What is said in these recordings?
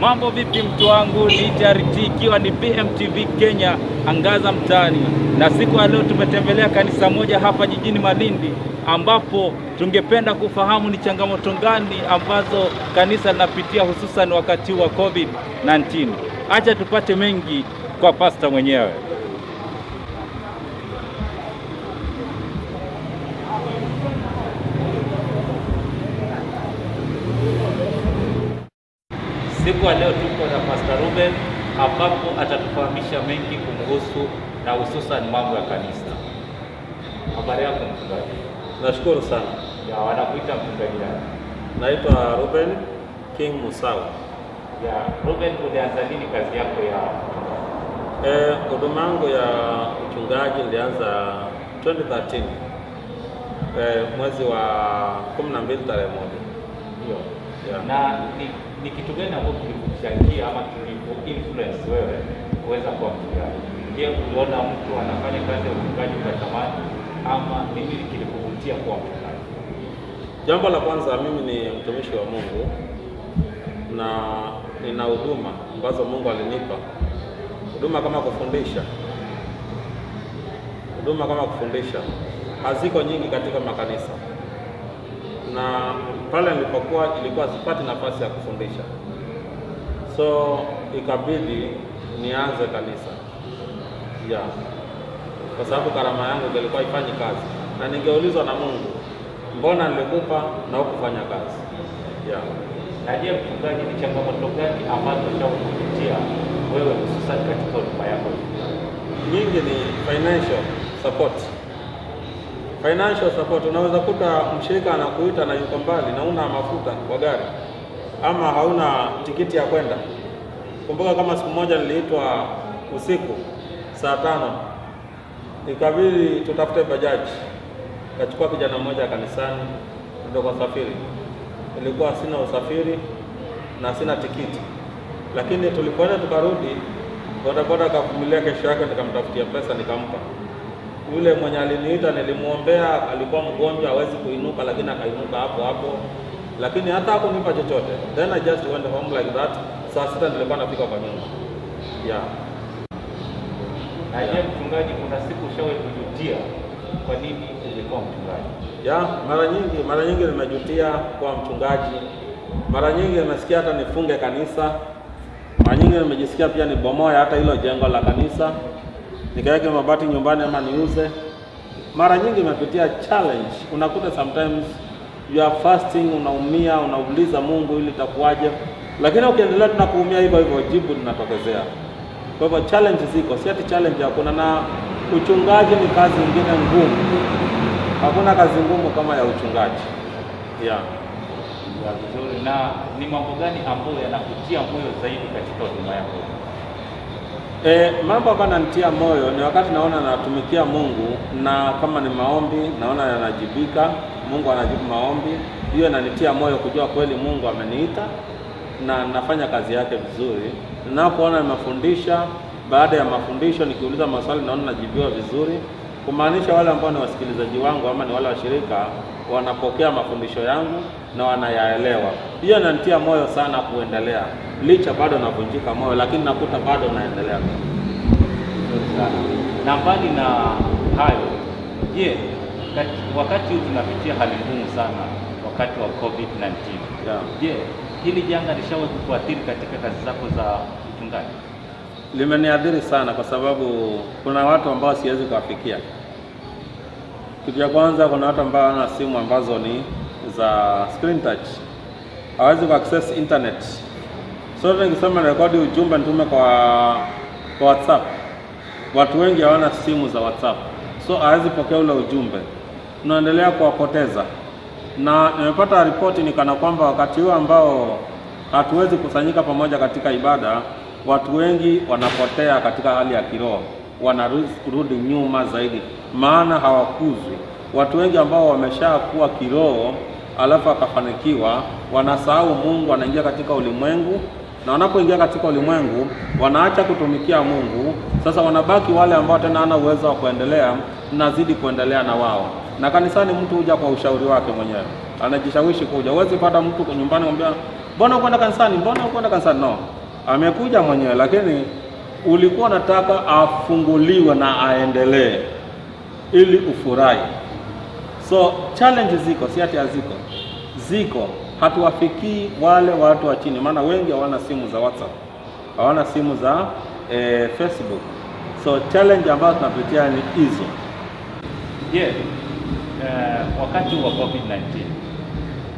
Mambo vipi mtu wangu, ni Charity ikiwa ni BMTV Kenya Angaza Mtaani, na siku ya leo tumetembelea kanisa moja hapa jijini Malindi, ambapo tungependa kufahamu ni changamoto gani ambazo kanisa linapitia hususan wakati wa COVID-19. Acha tupate mengi kwa pastor mwenyewe. Siku ya leo tuko na Pastor Ruben ambapo atatufahamisha mengi kumhusu na hususan mambo ya kanisa. Habari yako mchungaji? Nashukuru sana. Ya, wanakuita mchungaji gani? Naitwa Ruben King Musawa. Ya, Ruben, ulianza lini kazi yako ya huduma yangu ya uchungaji nilianza 2013. Mwezi wa 12 tarehe 1. Ndio. Yeah. Na ni kitu gani ambacho kilikuchangia ama kilikuinfluence wewe kuweza kuwa mchungaji? Je, uliona mtu anafanya kazi ya uchungaji ukatamani, ama nini kilikuvutia kuwa mchungaji? Jambo la kwanza, mimi ni mtumishi wa Mungu na nina huduma ambazo Mungu alinipa. Huduma kama kufundisha haziko nyingi katika makanisa, na pale nilipokuwa ilikuwa sipati nafasi ya kufundisha, so ikabidi nianze kanisa kwa sababu karama yangu ilikuwa ifanyi kazi, na ningeulizwa na Mungu, mbona nilikupa na hukufanya kazi? Na je, mchungaji, ni changamoto gani ambazo utakupitia wewe hususan katika huduma yako? Nyingi ni financial support. Unaweza kuta mshirika anakuita na yuko mbali na una mafuta kwa gari ama hauna tikiti ya kwenda. Kumbuka kama siku moja niliitwa usiku saa 5, ikabidi tutafute bajaji. Kachukua kijana mmoja kanisani ndio kwa safiri. Ilikuwa sina usafiri na sina tikiti, lakini tulipoenda tukarudi, bodaboda akavumilia, kesho yake nikamtafutia pesa nikampa. Yule mwenye aliniita nilimuombea, alikuwa mgonjwa hawezi kuinuka, lakini akainuka hapo, lakini hata hakunipa chochote. Then I just went home like that. Saa 6 nilikuwa nafika kwa nyumba. Na je, mchungaji, kuna siku ushawahi kujutia kwa nini ulikuwa mchungaji? Mara nyingi nimejutia kwa mchungaji. Mara nyingi nimesikia hata nifunge kanisa. Mara nyingi nimejisikia pia nibomoe hata hilo jengo la kanisa, nikaweke mabati nyumbani ama niuze. Mara nyingi nimepitia challenge. Unakuta sometimes you are fasting, unaumia, unauliza Mungu ili itakuwaje, lakini ukiendelea tuna kuumia hivyo, jibu linatokezea. Kwa hivyo challenge ziko, si ati challenge hakuna, na uchungaji ni kazi nyingine ngumu. Hakuna kazi ngumu kama ya uchungaji. Vizuri. Na ni mambo gani ambayo yanakutia moyo zaidi katika huduma yako? Mambo ambayo yananitia moyo ni wakati naona natumikia Mungu, na kama ni maombi naona yanajibika, Mungu anajibu maombi. Hiyo inanitia moyo kujua kweli Mungu ameniita na nafanya kazi yake vizuri. Ninapoona nimefundisha, baada ya mafundisho nikiuliza maswali naona najibiwa vizuri, kumaanisha wale ambao ni wasikilizaji wangu ama ni wale washirika wanapokea mafundisho yangu na wanayaelewa. Hiyo inanitia moyo sana kuendelea. Licha bado navunjika moyo, lakini nakuta bado naendelea. Na mbali na hayo, je, wakati huu tunapitia hali ngumu sana wakati wa COVID-19. Je, hili janga lishawahi kukuathiri katika kazi zako za uchungaji? Limeniadhiri sana, kwa sababu kuna watu ambao siwezi kuwafikia. Kitu cha kwanza, kuna watu ambao wana simu ambazo ni za screen touch, hawezi kuaccess internet. So nikisema rekodi ujumbe nitume kwa WhatsApp, watu wengi hawana simu za WhatsApp, so hawezi pokea ule ujumbe. Tunaendelea kuwapoteza, na nimepata ripoti nikana kwamba wakati huo ambao hatuwezi kusanyika pamoja katika ibada, watu wengi wanapotea katika hali ya kiroho, wanarudi nyuma zaidi, maana hawakuzwi. Watu wengi ambao wameshakuwa kiroho alafu akafanikiwa, wanasahau Mungu, wanaingia katika ulimwengu na wanapoingia katika ulimwengu wanaacha kutumikia Mungu. Sasa wanabaki wale ambao tena hana uwezo wa kuendelea, nazidi kuendelea na wao. Na kanisani mtu huja kwa ushauri wake mwenyewe, anajishawishi kuja. Huwezi pata mtu kwa nyumbani kumwambia mbona ukwenda kanisani, mbona ukwenda kanisani. No, amekuja mwenyewe, lakini ulikuwa nataka afunguliwe na aendelee ili ufurahi. So challenge ziko, si ati haziko, ziko. Hatuwafikii wale watu wa chini, maana wengi hawana simu za WhatsApp, hawana simu za Facebook. So challenge ambazo tunapitia ni hizo. Wakati wa COVID-19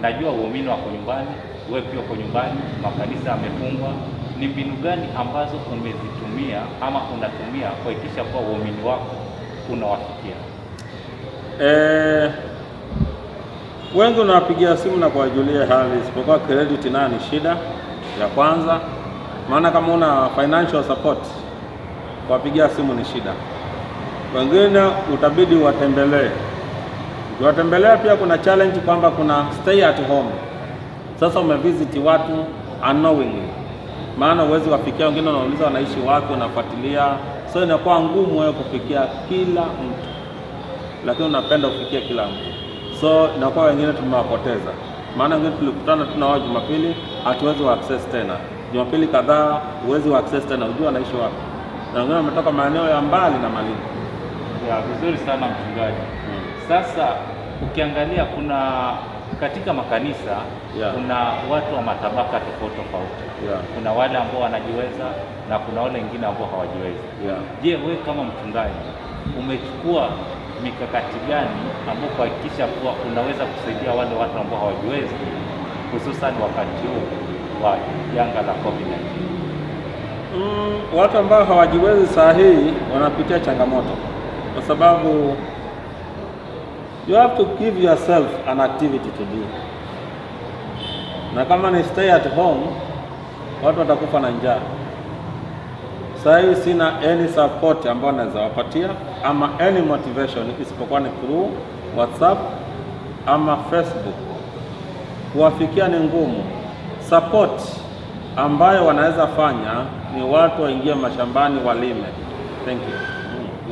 najua waumini wako nyumbani, wewe pia uko nyumbani, makanisa yamefungwa. Ni mbinu gani ambazo umezitumia ama unatumia kuhakikisha kwa waumini wako unawafikia? Wengi unawapigia simu na kuwajulia hali, isipokuwa credit nayo ni shida ya kwanza. Maana kama una financial support, kuwapigia simu ni shida. Wengine utabidi watembelee. Ukiwatembelea pia kuna challenge kwamba kuna stay at home. Sasa umevisit watu unknowingly, maana uwezi wafikia. Wengine wanauliza wanaishi wapi, unafuatilia. So inakuwa ngumu wewe kufikia kila mtu, lakini unapenda kufikia kila mtu. So inakuwa wengine tumewapoteza, maana wengine tulikutana tuna wao Jumapili, hatuwezi wa access tena. Jumapili kadhaa uwezi wa access tena, unajua anaishi wapi. Na wengine wametoka maeneo ya mbali na Malindi. Vizuri sana mchungaji. Sasa ukiangalia kuna katika makanisa kuna watu wa matabaka tofauti. Kuna wale ambao wanajiweza na kuna wale wengine ambao hawajiwezi. Je, wewe kama mchungaji umechukua mikakati gani ambao kuhakikisha kuwa unaweza kusaidia wale watu ambao hawajiwezi, hususan wakati huu wa janga la COVID-19? Watu ambao hawajiwezi saa hii wanapitia changamoto, kwa sababu you have to give yourself an activity to do. Na kama ni stay at home, watu watakufa na njaa. Saa hii sina any support ambao naweza wapatia ama any motivation, isipokuwa ni through WhatsApp ama Facebook. Kuwafikia ni ngumu. Support ambayo wanaweza fanya ni watu waingie mashambani walime. Thank you.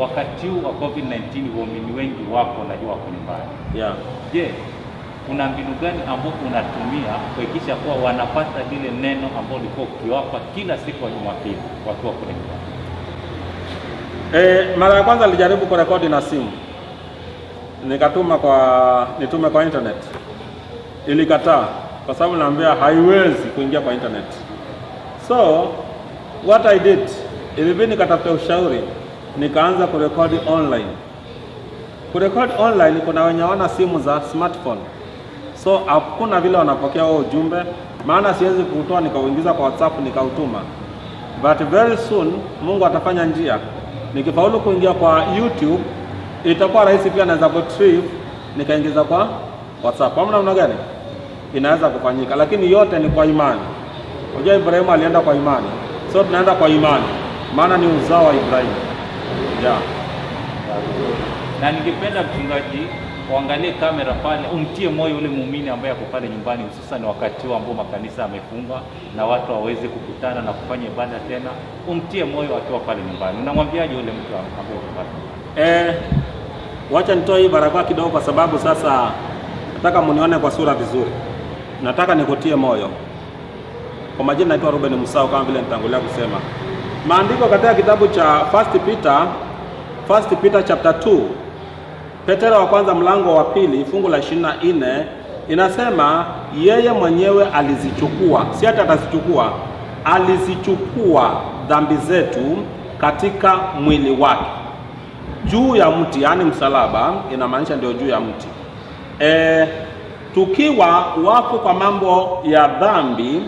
Wakati huu wa COVID-19 waumini wengi wako najua wako nyumbani. Je, kuna mbinu gani ambapo unatumia kuhakikisha kuwa wanapata lile neno ambalo ulikuwa ukiwapa kila siku ya Jumapili wakiwa kule nyumbani? Mara ya kwanza nilijaribu kurekodi na simu, nitume kwa internet. Ilikataa kwa sababu naambia haiwezi kuingia kwa internet. So what I did, ilibidi nikatafuta ushauri, nikaanza kurekodi online. Kurekodi online kuna wenye wana simu za smartphone, so hakuna vile wanapokea huo ujumbe, maana siwezi kuutoa nikauingiza kwa WhatsApp nikautuma. But very soon Mungu atafanya njia. Nikifaulu kuingia kwa YouTube, itakuwa rahisi pia, naweza retrieve nikaingiza kwa WhatsApp. Kwa namna gani inaweza kufanyika, lakini yote ni kwa imani. Unajua Ibrahimu alienda kwa imani, so tunaenda kwa imani, maana ni uzao wa Ibrahimu. Na ningependa mchungaji uangalie kamera pale, umtie moyo ule muumini ambaye ako pale nyumbani, hususan wakati huu ambao makanisa yamefungwa na watu hawawezi kukutana na kufanya ibada tena. Umtie moyo akiwa pale nyumbani. Unamwambiaje yule mtu ambaye yuko pale? Wacha nitoe hii barakoa kidogo, kwa sababu sasa nataka munione kwa sura vizuri. Nataka nikutie moyo. Kwa majina naitwa Ruben Musau, kama vile nitangulia kusema. Maandiko katika kitabu cha First Peter chapter 2, Petero wa kwanza mlango wa 2 fungu la 24 inasema yeye mwenyewe alizichukua, si hata atazichukua, alizichukua dhambi zetu katika mwili wake juu ya mti, yani msalaba, inamaanisha ndio juu ya mti. Tukiwa wafu kwa mambo ya dhambi,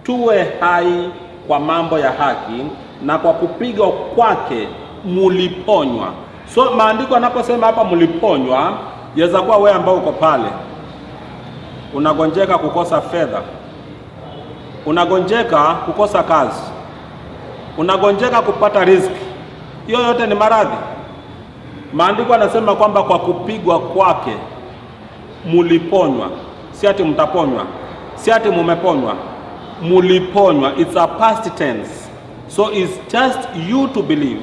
tuwe hai kwa mambo ya haki, na kwa kupigwa kwake muliponywa. So maandiko anaposema hapa muliponywa, yaweza kuwa wewe ambao uko pale unagonjeka kukosa fedha, unagonjeka kukosa kazi, unagonjeka kupata riziki. Hiyo yote ni maradhi. Maandiko anasema kwamba kwa kupigwa kwake muliponywa, si ati mtaponywa, si ati mumeponywa. muliponywa. It's a past tense, so it's just you to believe.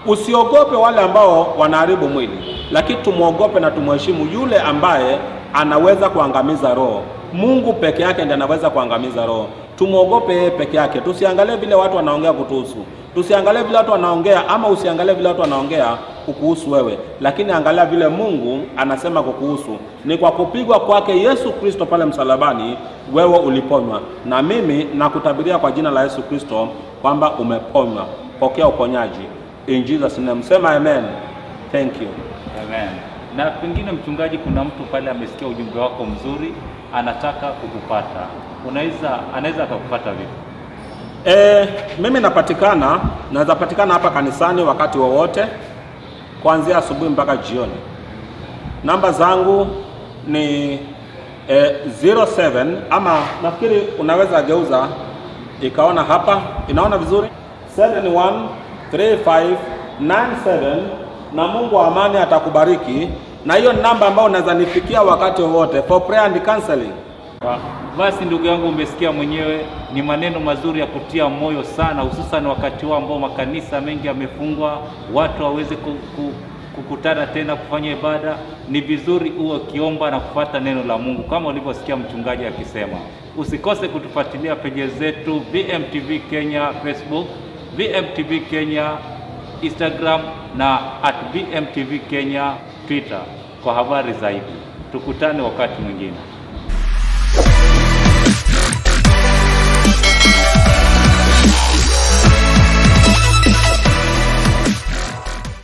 Usiogope wale ambao wanaharibu mwili, lakini tumuogope na tumheshimu yule ambaye anaweza kuangamiza roho. Mungu peke yake ndiye anaweza kuangamiza roho. Tumuogope yeye peke yake. Tusiangalie vile watu wanaongea kutuhusu. Tusiangalie vile watu wanaongea, ama usiangalie vile watu wanaongea kukuhusu wewe, lakini angalia vile Mungu anasema kukuhusu. Ni kwa kupigwa kwake Yesu Kristo pale msalabani wewe uliponywa, na mimi nakutabiria kwa jina la Yesu Kristo kwamba umeponywa. Pokea uponyaji in Jesus name. Sema amen. Thank you. Amen. Na pengine mchungaji, kuna mtu pale amesikia ujumbe wako mzuri, anataka kukupata. Anaweza akakupata vipi? Mimi naweza patikana hapa kanisani wakati wowote kuanzia asubuhi mpaka jioni. Namba zangu ni 07, ama nafikiri unaweza geuza ikaona hapa, inaona vizuri, 713597, na Mungu wa amani atakubariki. Na hiyo namba ambayo unaweza nifikia wakati wowote for prayer and counseling. Basi ndugu yangu, umesikia mwenyewe, ni maneno mazuri ya kutia moyo sana, hususan wakati huu ambao makanisa mengi yamefungwa, watu waweze kukutana tena kufanya ibada. Ni vizuri uwe ukiomba na kufuata neno la Mungu kama ulivyosikia mchungaji akisema. Usikose kutufuatilia peje zetu VMTV Kenya Facebook, VMTV Kenya Instagram na @VMTV Kenya Twitter kwa habari zaidi. Tukutane wakati mwingine.